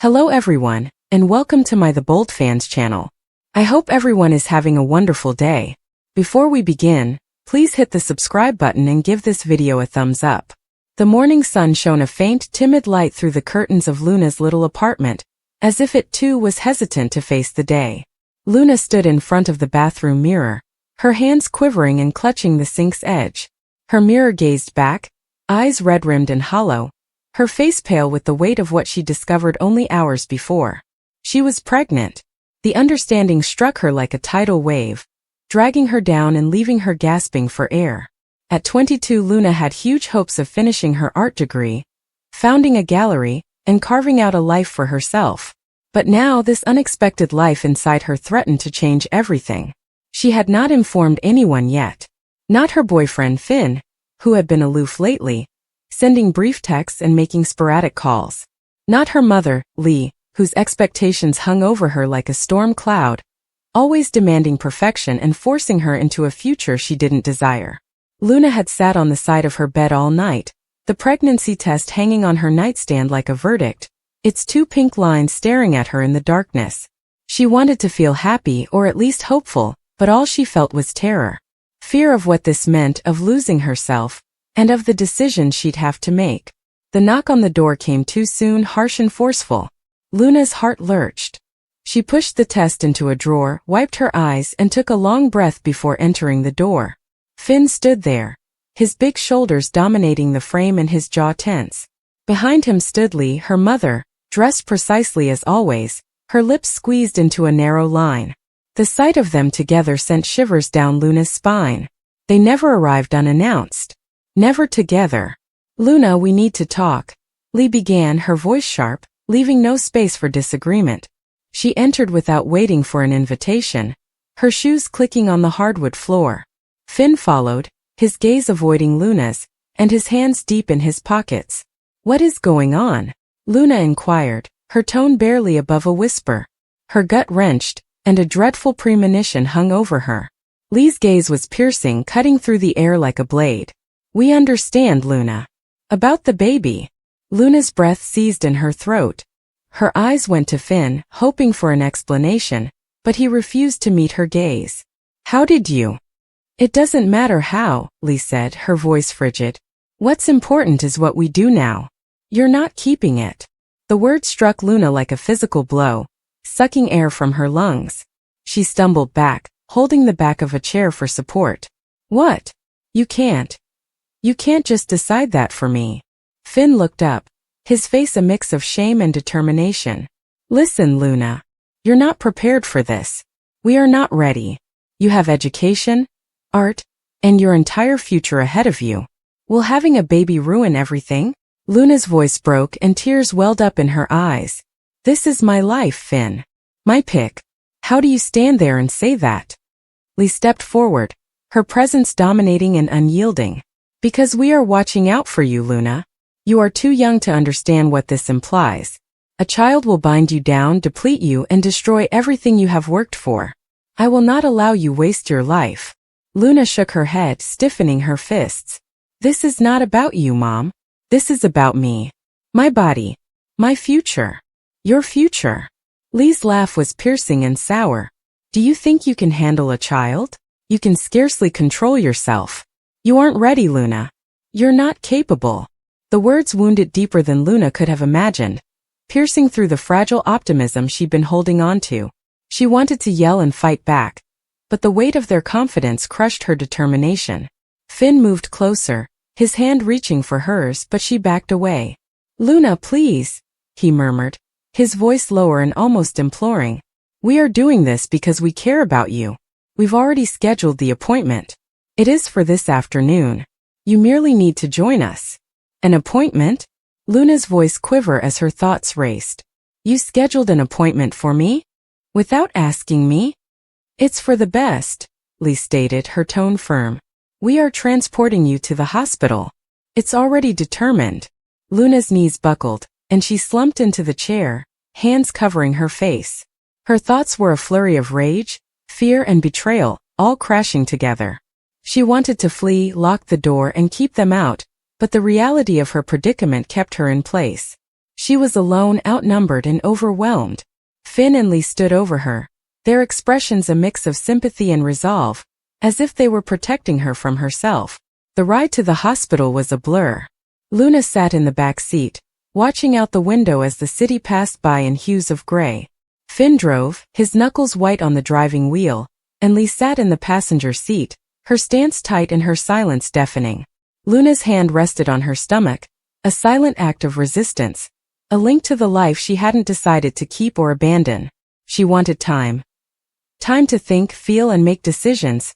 Hello everyone, and welcome to my The Bold Fans channel. I hope everyone is having a wonderful day. Before we begin, please hit the subscribe button and give this video a thumbs up. The morning sun shone a faint, timid light through the curtains of Luna's little apartment, as if it too was hesitant to face the day. Luna stood in front of the bathroom mirror, her hands quivering and clutching the sink's edge. Her mirror gazed back, eyes red-rimmed and hollow, her face pale with the weight of what she discovered only hours before. She was pregnant. The understanding struck her like a tidal wave, dragging her down and leaving her gasping for air. At 22, Luna had huge hopes of finishing her art degree, founding a gallery, and carving out a life for herself. But now this unexpected life inside her threatened to change everything. She had not informed anyone yet. Not her boyfriend Finn, who had been aloof lately, sending brief texts and making sporadic calls. Not her mother, Lee, whose expectations hung over her like a storm cloud, always demanding perfection and forcing her into a future she didn't desire. Luna had sat on the side of her bed all night, the pregnancy test hanging on her nightstand like a verdict, its two pink lines staring at her in the darkness. She wanted to feel happy or at least hopeful, but all she felt was terror. Fear of what this meant, of losing herself, and of the decision she'd have to make. The knock on the door came too soon, harsh and forceful. Luna's heart lurched. She pushed the test into a drawer, wiped her eyes, and took a long breath before entering the door. Finn stood there, his big shoulders dominating the frame and his jaw tense. Behind him stood Lee, her mother, dressed precisely as always, her lips squeezed into a narrow line. The sight of them together sent shivers down Luna's spine. They never arrived unannounced. Never together. "Luna, we need to talk," Lee began, her voice sharp, leaving no space for disagreement. She entered without waiting for an invitation, her shoes clicking on the hardwood floor. Finn followed, his gaze avoiding Luna's, and his hands deep in his pockets. "What is going on?" Luna inquired, her tone barely above a whisper. Her gut wrenched, and a dreadful premonition hung over her. Lee's gaze was piercing, cutting through the air like a blade. "We understand, Luna. About the baby." Luna's breath seized in her throat. Her eyes went to Finn, hoping for an explanation, but he refused to meet her gaze. "How did you?" "It doesn't matter how," Lee said, her voice frigid. "What's important is what we do now. You're not keeping it." The word struck Luna like a physical blow, sucking air from her lungs. She stumbled back, holding the back of a chair for support. "What? You can't. You can't just decide that for me." Finn looked up, his face a mix of shame and determination. "Listen, Luna. You're not prepared for this. We are not ready. You have education, art, and your entire future ahead of you. Will having a baby ruin everything?" Luna's voice broke and tears welled up in her eyes. "This is my life, Finn. My pick. How do you stand there and say that?" Lee stepped forward, her presence dominating and unyielding. "Because we are watching out for you, Luna. You are too young to understand what this implies. A child will bind you down, deplete you, and destroy everything you have worked for. I will not allow you waste your life." Luna shook her head, stiffening her fists. "This is not about you, Mom. This is about me. My body. My future. Your future." Lee's laugh was piercing and sour. "Do you think you can handle a child? You can scarcely control yourself. You aren't ready, Luna. You're not capable." The words wounded deeper than Luna could have imagined, piercing through the fragile optimism she'd been holding on to. She wanted to yell and fight back, but the weight of their confidence crushed her determination. Finn moved closer, his hand reaching for hers, but she backed away. "Luna, please," he murmured, his voice lower and almost imploring. "We are doing this because we care about you. We've already scheduled the appointment. It is for this afternoon. You merely need to join us." "An appointment?" Luna's voice quivered as her thoughts raced. "You scheduled an appointment for me? Without asking me?" "It's for the best," Lee stated, her tone firm. "We are transporting you to the hospital. It's already determined." Luna's knees buckled, and she slumped into the chair, hands covering her face. Her thoughts were a flurry of rage, fear, and betrayal, all crashing together. She wanted to flee, lock the door, and keep them out, but the reality of her predicament kept her in place. She was alone, outnumbered, and overwhelmed. Finn and Lee stood over her, their expressions a mix of sympathy and resolve, as if they were protecting her from herself. The ride to the hospital was a blur. Luna sat in the back seat, watching out the window as the city passed by in hues of gray. Finn drove, his knuckles white on the driving wheel, and Lee sat in the passenger seat, her stance tight and her silence deafening. Luna's hand rested on her stomach, a silent act of resistance, a link to the life she hadn't decided to keep or abandon. She wanted time. Time to think, feel, and make decisions.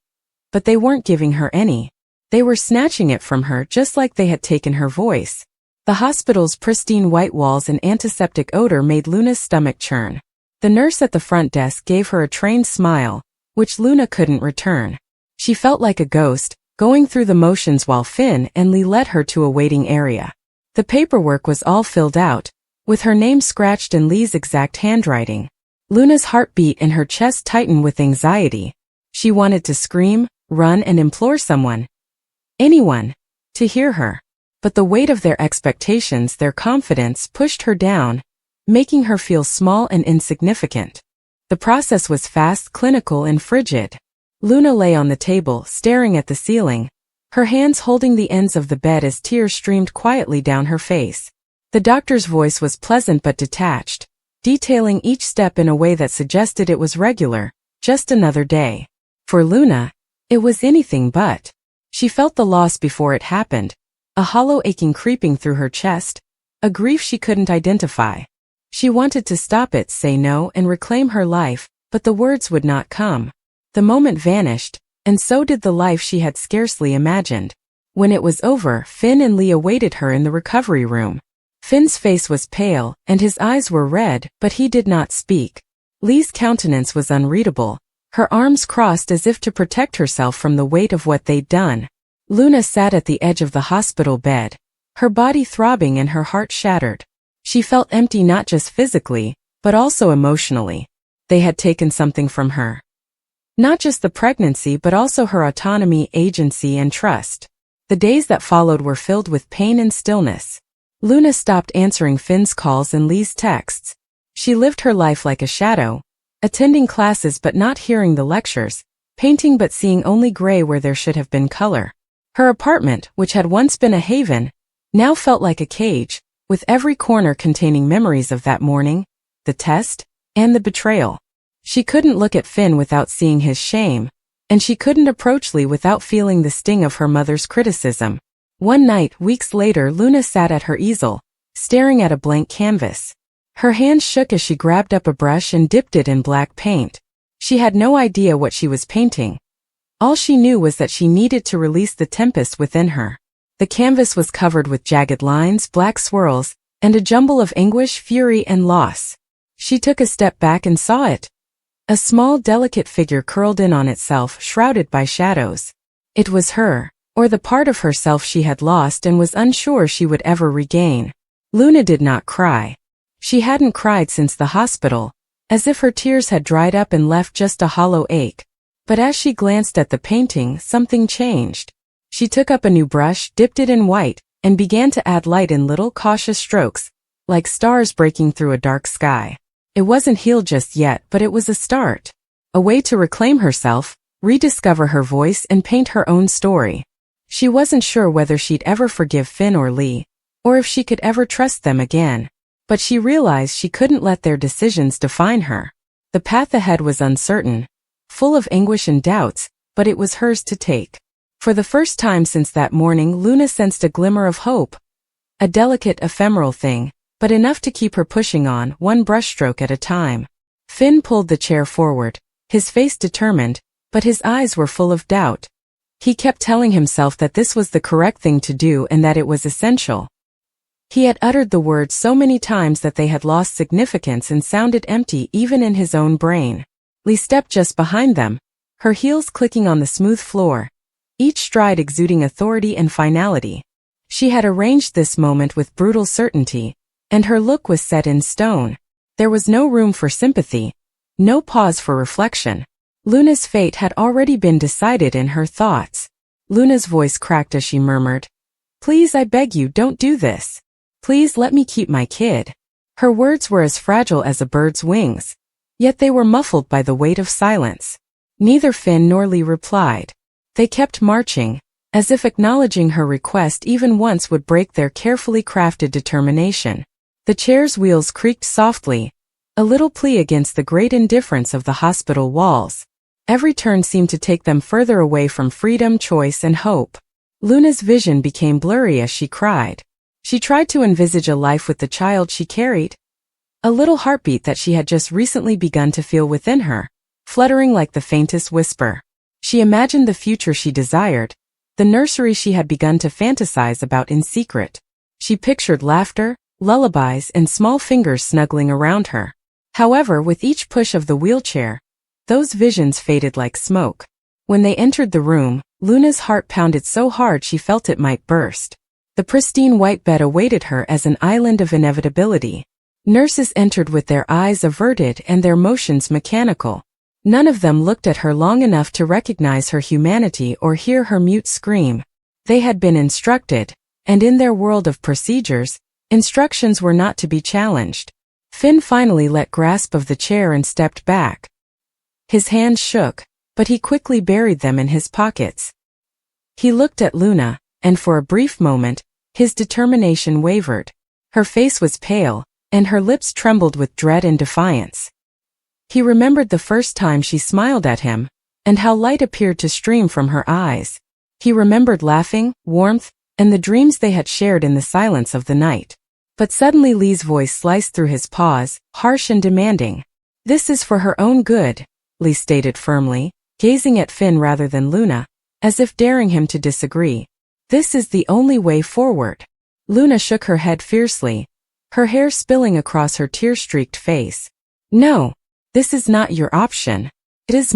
But they weren't giving her any. They were snatching it from her just like they had taken her voice. The hospital's pristine white walls and antiseptic odor made Luna's stomach churn. The nurse at the front desk gave her a trained smile, which Luna couldn't return. She felt like a ghost, going through the motions while Finn and Lee led her to a waiting area. The paperwork was all filled out, with her name scratched in Lee's exact handwriting. Luna's heart beat and her chest tightened with anxiety. She wanted to scream, run, and implore someone, anyone, to hear her. But the weight of their expectations, their confidence, pushed her down, making her feel small and insignificant. The process was fast, clinical, and frigid. Luna lay on the table, staring at the ceiling, her hands holding the ends of the bed as tears streamed quietly down her face. The doctor's voice was pleasant but detached, detailing each step in a way that suggested it was regular, just another day. For Luna, it was anything but. She felt the loss before it happened, a hollow aching creeping through her chest, a grief she couldn't identify. She wanted to stop it, say no, and reclaim her life, but the words would not come. The moment vanished, and so did the life she had scarcely imagined. When it was over, Finn and Lee awaited her in the recovery room. Finn's face was pale, and his eyes were red, but he did not speak. Lee's countenance was unreadable, her arms crossed as if to protect herself from the weight of what they'd done. Luna sat at the edge of the hospital bed, her body throbbing and her heart shattered. She felt empty not just physically, but also emotionally. They had taken something from her. Not just the pregnancy but also her autonomy, agency, and trust. The days that followed were filled with pain and stillness. Luna stopped answering Finn's calls and Lee's texts. She lived her life like a shadow, attending classes but not hearing the lectures, painting but seeing only gray where there should have been color. Her apartment, which had once been a haven, now felt like a cage, with every corner containing memories of that morning, the test, and the betrayal. She couldn't look at Finn without seeing his shame, and she couldn't approach Lee without feeling the sting of her mother's criticism. One night, weeks later, Luna sat at her easel, staring at a blank canvas. Her hands shook as she grabbed up a brush and dipped it in black paint. She had no idea what she was painting. All she knew was that she needed to release the tempest within her. The canvas was covered with jagged lines, black swirls, and a jumble of anguish, fury, and loss. She took a step back and saw it. A small, delicate figure curled in on itself, shrouded by shadows. It was her, or the part of herself she had lost and was unsure she would ever regain. Luna did not cry. She hadn't cried since the hospital, as if her tears had dried up and left just a hollow ache. But as she glanced at the painting, something changed. She took up a new brush, dipped it in white, and began to add light in little, cautious strokes, like stars breaking through a dark sky. It wasn't healed just yet, but it was a start. A way to reclaim herself, rediscover her voice, and paint her own story. She wasn't sure whether she'd ever forgive Finn or Lee, or if she could ever trust them again. But she realized she couldn't let their decisions define her. The path ahead was uncertain, full of anguish and doubts, but it was hers to take. For the first time since that morning, Luna sensed a glimmer of hope. A delicate, ephemeral thing, but enough to keep her pushing on, one brushstroke at a time. Finn pulled the chair forward, his face determined, but his eyes were full of doubt. He kept telling himself that this was the correct thing to do and that it was essential. He had uttered the words so many times that they had lost significance and sounded empty even in his own brain. Lee stepped just behind them, her heels clicking on the smooth floor, each stride exuding authority and finality. She had arranged this moment with brutal certainty, and her look was set in stone. There was no room for sympathy, no pause for reflection. Luna's fate had already been decided in her thoughts. Luna's voice cracked as she murmured, "Please, I beg you, don't do this. Please let me keep my kid." Her words were as fragile as a bird's wings, yet they were muffled by the weight of silence. Neither Finn nor Lee replied. They kept marching, as if acknowledging her request even once would break their carefully crafted determination. The chair's wheels creaked softly, a little plea against the great indifference of the hospital walls. Every turn seemed to take them further away from freedom, choice, and hope. Luna's vision became blurry as she cried. She tried to envisage a life with the child she carried, a little heartbeat that she had just recently begun to feel within her, fluttering like the faintest whisper. She imagined the future she desired, the nursery she had begun to fantasize about in secret. She pictured laughter, lullabies, and small fingers snuggling around her. However, with each push of the wheelchair, those visions faded like smoke. When they entered the room, Luna's heart pounded so hard she felt it might burst. The pristine white bed awaited her as an island of inevitability. Nurses entered with their eyes averted and their motions mechanical. None of them looked at her long enough to recognize her humanity or hear her mute scream. They had been instructed, and in their world of procedures, instructions were not to be challenged. Finn finally let grasp of the chair and stepped back. His hands shook, but he quickly buried them in his pockets. He looked at Luna, and for a brief moment, his determination wavered. Her face was pale, and her lips trembled with dread and defiance. He remembered the first time she smiled at him, and how light appeared to stream from her eyes. He remembered laughing, warmth, and the dreams they had shared in the silence of the night. But suddenly Lee's voice sliced through his pause, harsh and demanding. "This is for her own good," Lee stated firmly, gazing at Finn rather than Luna, as if daring him to disagree. "This is the only way forward." Luna shook her head fiercely, her hair spilling across her tear-streaked face. "No, this is not your option. This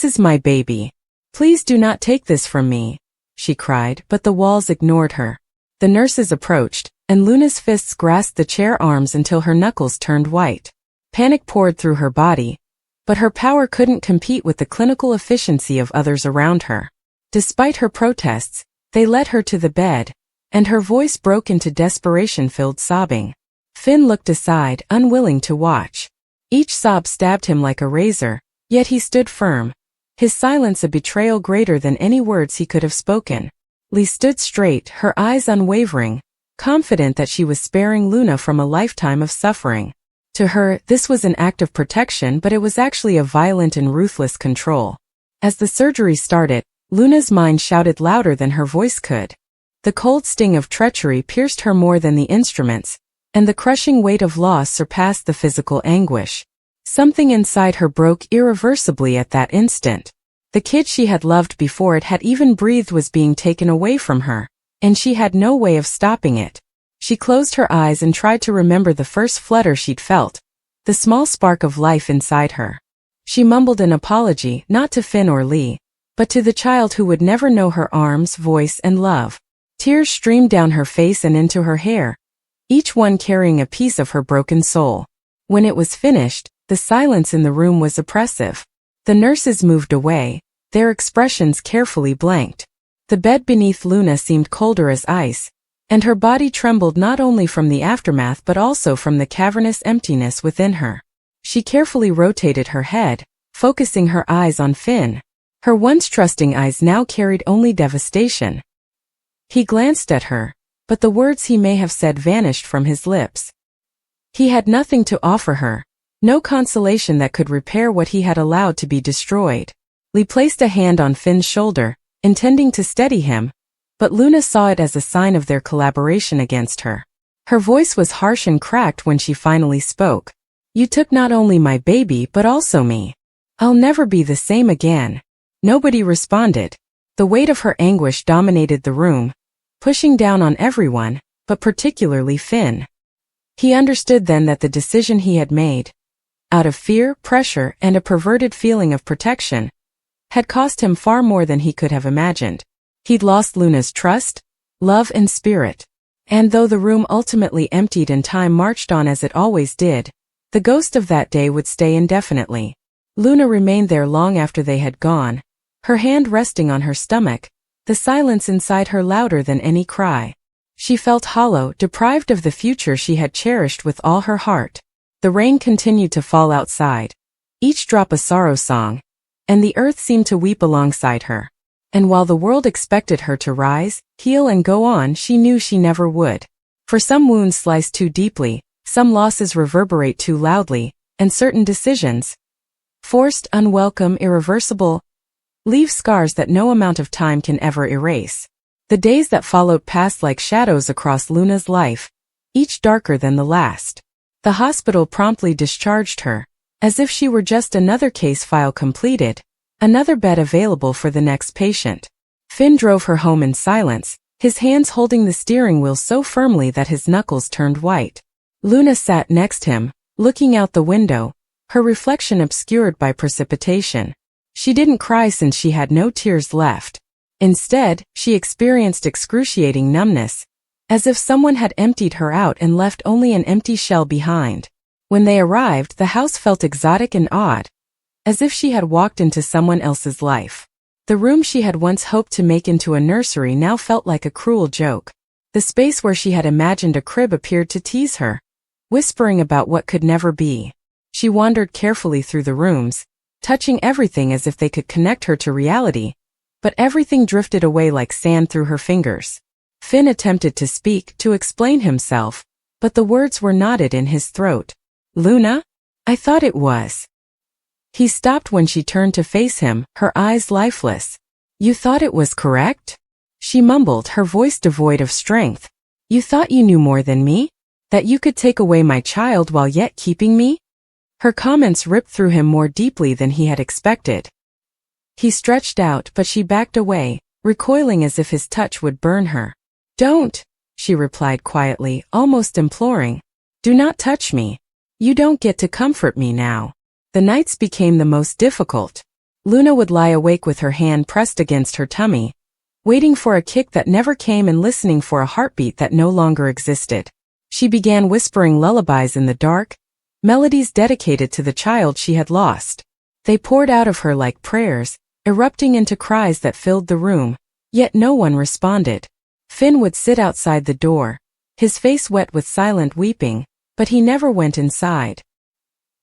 is my baby. Please do not take this from me," she cried, but the walls ignored her. The nurses approached, and Luna's fists grasped the chair arms until her knuckles turned white. Panic poured through her body, but her power couldn't compete with the clinical efficiency of others around her. Despite her protests, they led her to the bed, and her voice broke into desperation-filled sobbing. Finn looked aside, unwilling to watch. Each sob stabbed him like a razor, yet he stood firm, his silence a betrayal greater than any words he could have spoken. Lee stood straight, her eyes unwavering, confident that she was sparing Luna from a lifetime of suffering. To her, this was an act of protection, but it was actually a violent and ruthless control. As the surgery started, Luna's mind shouted louder than her voice could. The cold sting of treachery pierced her more than the instruments, and the crushing weight of loss surpassed the physical anguish. Something inside her broke irreversibly at that instant. The kid she had loved before it had even breathed was being taken away from her, and she had no way of stopping it. She closed her eyes and tried to remember the first flutter she'd felt, the small spark of life inside her. She mumbled an apology, not to Finn or Lee, but to the child who would never know her arms, voice, and love. Tears streamed down her face and into her hair, each one carrying a piece of her broken soul. When it was finished, the silence in the room was oppressive. The nurses moved away, their expressions carefully blanked. The bed beneath Luna seemed colder as ice, and her body trembled not only from the aftermath but also from the cavernous emptiness within her. She carefully rotated her head, focusing her eyes on Finn. Her once trusting eyes now carried only devastation. He glanced at her, but the words he may have said vanished from his lips. He had nothing to offer her, no consolation that could repair what he had allowed to be destroyed. Lee placed a hand on Finn's shoulder, intending to steady him, but Luna saw it as a sign of their collaboration against her. Her voice was harsh and cracked when she finally spoke. "You took not only my baby but also me. I'll never be the same again." Nobody responded. The weight of her anguish dominated the room, pushing down on everyone, but particularly Finn. He understood then that the decision he had made, out of fear, pressure, and a perverted feeling of protection, had cost him far more than he could have imagined. He'd lost Luna's trust, love, and spirit. And though the room ultimately emptied and time marched on as it always did, the ghost of that day would stay indefinitely. Luna remained there long after they had gone, her hand resting on her stomach, the silence inside her louder than any cry. She felt hollow, deprived of the future she had cherished with all her heart. The rain continued to fall outside, each drop a sorrow song, and the earth seemed to weep alongside her. And while the world expected her to rise, heal and go on, she knew she never would. For some wounds slice too deeply, some losses reverberate too loudly, and certain decisions, forced, unwelcome, irreversible, leave scars that no amount of time can ever erase. The days that followed passed like shadows across Luna's life, each darker than the last. The hospital promptly discharged her, as if she were just another case file completed, another bed available for the next patient. Finn drove her home in silence, his hands holding the steering wheel so firmly that his knuckles turned white. Luna sat next him, looking out the window, her reflection obscured by precipitation. She didn't cry since she had no tears left. Instead, she experienced excruciating numbness, as if someone had emptied her out and left only an empty shell behind. When they arrived, the house felt exotic and odd, as if she had walked into someone else's life. The room she had once hoped to make into a nursery now felt like a cruel joke. The space where she had imagined a crib appeared to tease her, whispering about what could never be. She wandered carefully through the rooms, touching everything as if they could connect her to reality, but everything drifted away like sand through her fingers. Finn attempted to speak, to explain himself, but the words were knotted in his throat. "Luna? I thought it was." He stopped when she turned to face him, her eyes lifeless. "You thought it was correct?" She mumbled, her voice devoid of strength. "You thought you knew more than me? That you could take away my child while yet keeping me?" Her comments ripped through him more deeply than he had expected. He stretched out, but she backed away, recoiling as if his touch would burn her. "Don't," she replied quietly, almost imploring. "Do not touch me. You don't get to comfort me now." The nights became the most difficult. Luna would lie awake with her hand pressed against her tummy, waiting for a kick that never came and listening for a heartbeat that no longer existed. She began whispering lullabies in the dark, melodies dedicated to the child she had lost. They poured out of her like prayers, erupting into cries that filled the room, yet no one responded. Finn would sit outside the door, his face wet with silent weeping, but he never went inside.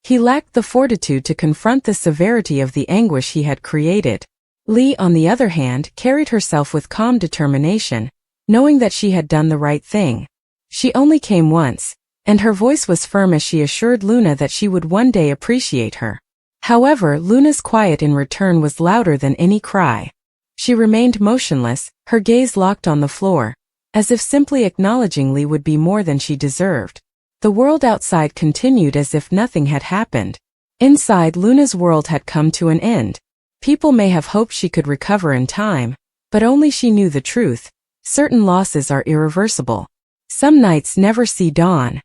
He lacked the fortitude to confront the severity of the anguish he had created. Lee, on the other hand, carried herself with calm determination, knowing that she had done the right thing. She only came once, and her voice was firm as she assured Luna that she would one day appreciate her. However, Luna's quiet in return was louder than any cry. She remained motionless, her gaze locked on the floor, as if simply acknowledging Lee would be more than she deserved. The world outside continued as if nothing had happened. Inside, Luna's world had come to an end. People may have hoped she could recover in time, but only she knew the truth. Certain losses are irreversible. Some nights never see dawn.